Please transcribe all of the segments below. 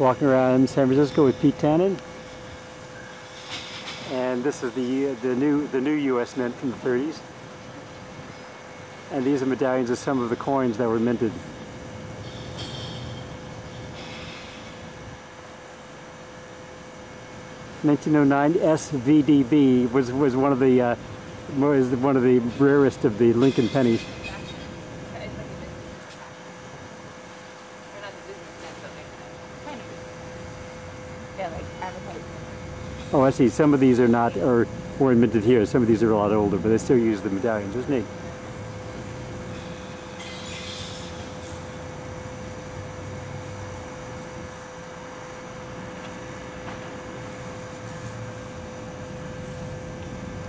Walking around San Francisco with Pete Tannen, and this is the new U.S. Mint from the 30s. And these are medallions of some of the coins that were minted. (1909) SVDB was one of the rarest of the Lincoln pennies. Oh, I see. Some of these are not, or weren't minted here. Some of these are a lot older, but they still use the medallions. It's neat.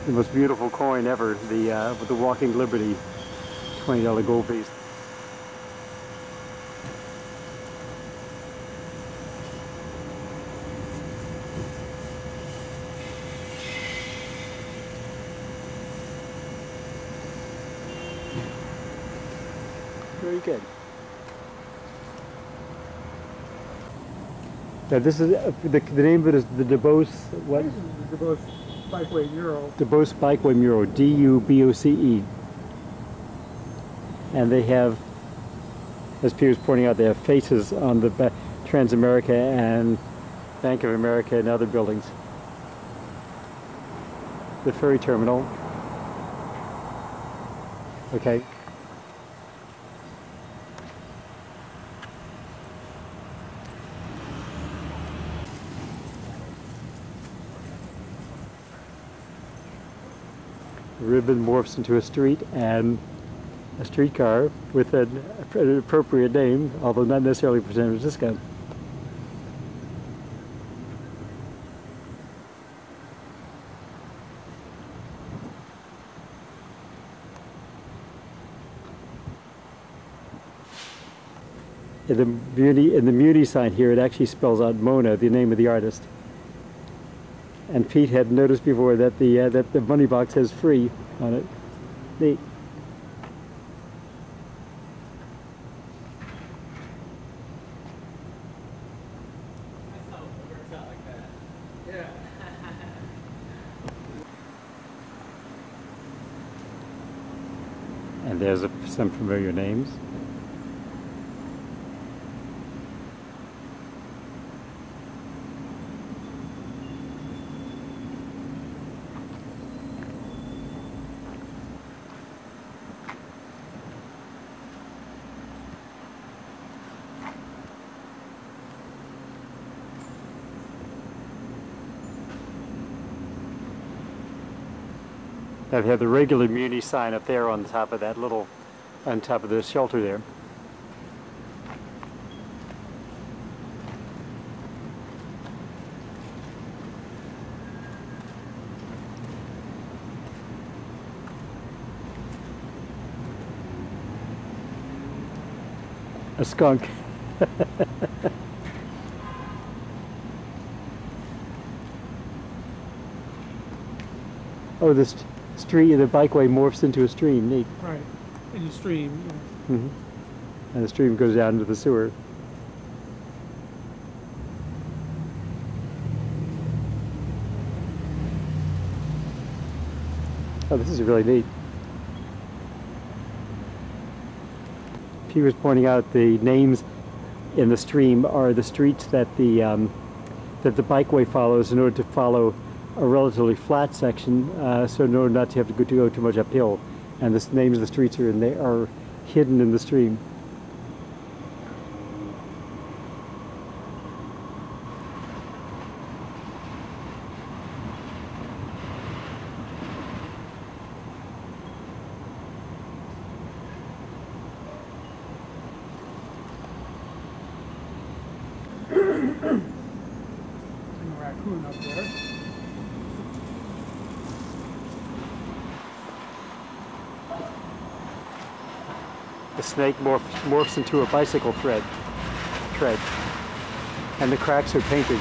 The most beautiful coin ever, with the Walking Liberty $20 gold piece. Very good. Now this is the name of it is the DuBose what? This is the DuBose Bikeway mural. DuBose Bikeway mural, D-U-B-O-C-E. And they have, as Peter was pointing out, they have faces on the Transamerica and Bank of America and other buildings. The ferry terminal. Okay. The ribbon morphs into a street and a streetcar with an appropriate name, although not necessarily for San Francisco. In the Muni sign here, it actually spells out Mona, the name of the artist. And Pete had noticed before that the money box has free on it. Neat. And there's some familiar names. They have the regular Muni sign up there on top of that on top of the shelter there. A skunk. Oh, this street, the bikeway morphs into a stream. Neat. Right, in the stream. Yeah. Mm-hmm. And the stream goes down into the sewer. Oh, this is really neat. He was pointing out the names in the stream are the streets that the bikeway follows in order to follow a relatively flat section, so in order not to have to go too much uphill. And the names of the streets are hidden in the stream. And a raccoon up there. The snake morphs into a bicycle tread, and the cracks are painted.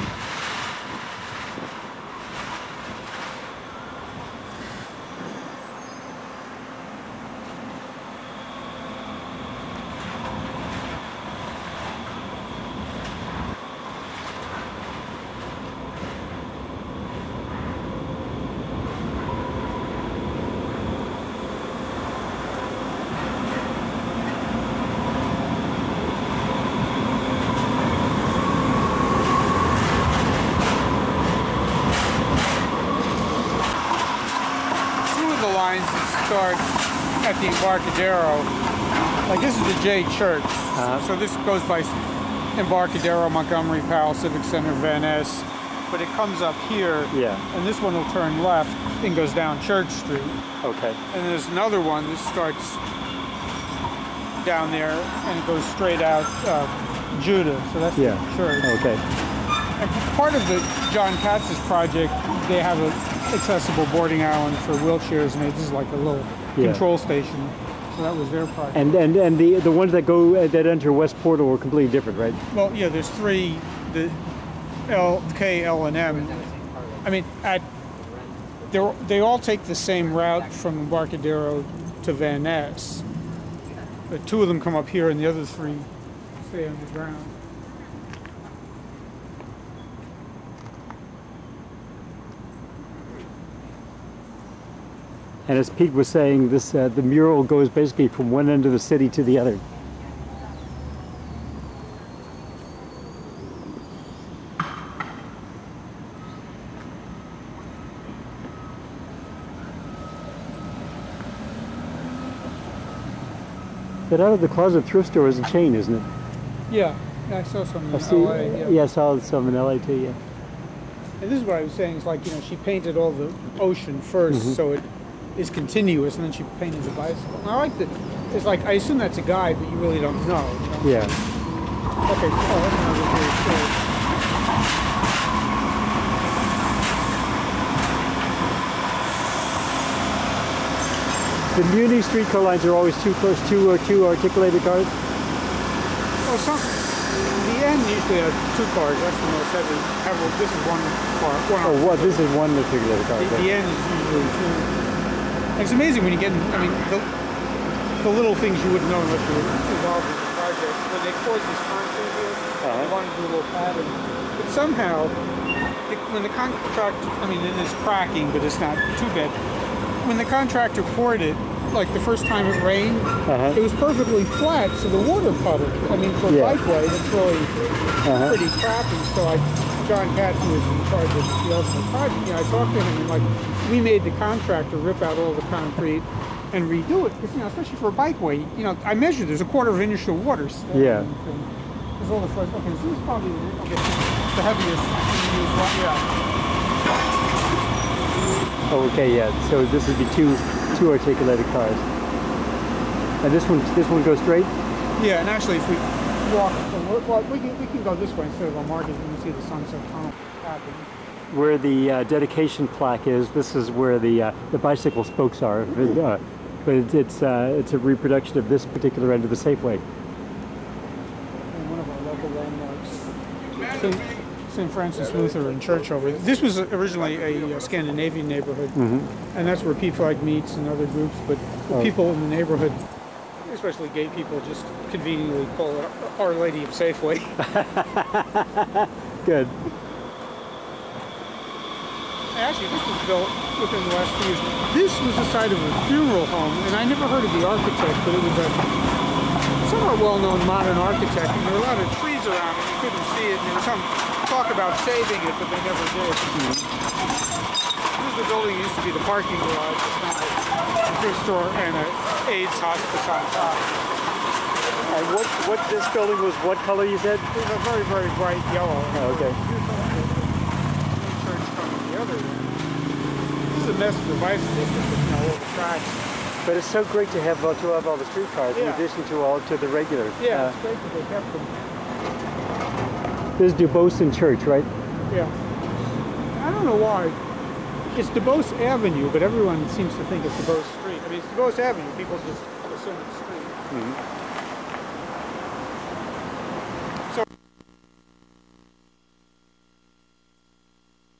the Embarcadero, like this is the J Church. So this goes by Embarcadero, Montgomery, Powell, Civic Center, Van Ness. But it comes up here, and this one will turn left and goes down Church Street. Okay. And there's another one that starts down there and it goes straight out Judah. So that's the church. Okay. And part of the John Katz's project, they have an accessible boarding island for wheelchairs, and this is like a little control station. So that was their project. And the ones that go that enter West Portal were completely different, right? Well, yeah, there's three. The L, K, L, and M. I mean, they all take the same route from Embarcadero to Van Ness. But two of them come up here, and the other three stay underground. And as Pete was saying, this the mural goes basically from one end of the city to the other. But out of the closet thrift store is a chain, isn't it? Yeah, I saw some in LA. Yeah, I saw some in LA too. Yeah. And this is what I was saying. It's like, she painted all the ocean first, so it is continuous, and then she painted the bicycle. And I like that. It's like, I assume that's a guy, but you really don't know. Yeah. Okay. Oh, that's another very cool. The Muni streetcar lines are always too close to or two articulated cars? Well, the end usually has two cars. That's the most heavy. This is one car. This is one articulated car. The end is usually two. It's amazing when you get, the little things you wouldn't know unless you were involved in the project. When they poured this concrete here, they wanted to do a little pattern. But somehow, when the contractor, it is cracking, but it's not too bad. When the contractor poured it, like the first time it rained, it was perfectly flat, so the water puddled. For a bikeway, that's really pretty crappy. So John Katz, who was in charge of the ultimate project, I talked to him, and we made the contractor rip out all the concrete and redo it, because especially for a bikeway, I measured there's a quarter of an inch of water. Yeah. There's all the first. Okay, so this is probably the heaviest. Okay, yeah. So this would be two articulated cars. And this one goes straight? Yeah, and actually if we walk, we can go this way instead of on Market. You can see the Sunset Tunnel happening. Where the dedication plaque is, this is where the bicycle spokes are. But it's a reproduction of this particular end of the Safeway. And one of our local landmarks. St. Francis Lutheran Church over there. This was originally a Scandinavian neighborhood, and that's where P-Flag meets and other groups, but the people in the neighborhood, especially gay people, just conveniently call it Our Lady of Safeway. Good. Actually, this was built within the last few years. This was the site of a funeral home, and I never heard of the architect, but it was a somewhat well-known modern architect, and there were a lot of trees around it. You couldn't see it, and there was some talk about saving it, but they never did. Here's the building used to be the parking garage. It's now a thrift store and an AIDS hospice on top. And what this building was, what color you said? It was a very, very bright yellow. Oh, okay. Church coming the other way. This is a mess for the bicycles, all the tracks. But it's so great to have all the streetcars in addition to the regular. Yeah, it's great that they kept them. This is Dubosin Church, right? Yeah. I don't know why. It's DuBose Avenue, but everyone seems to think it's DuBose Street. It's DuBose Avenue. People just assume it's street.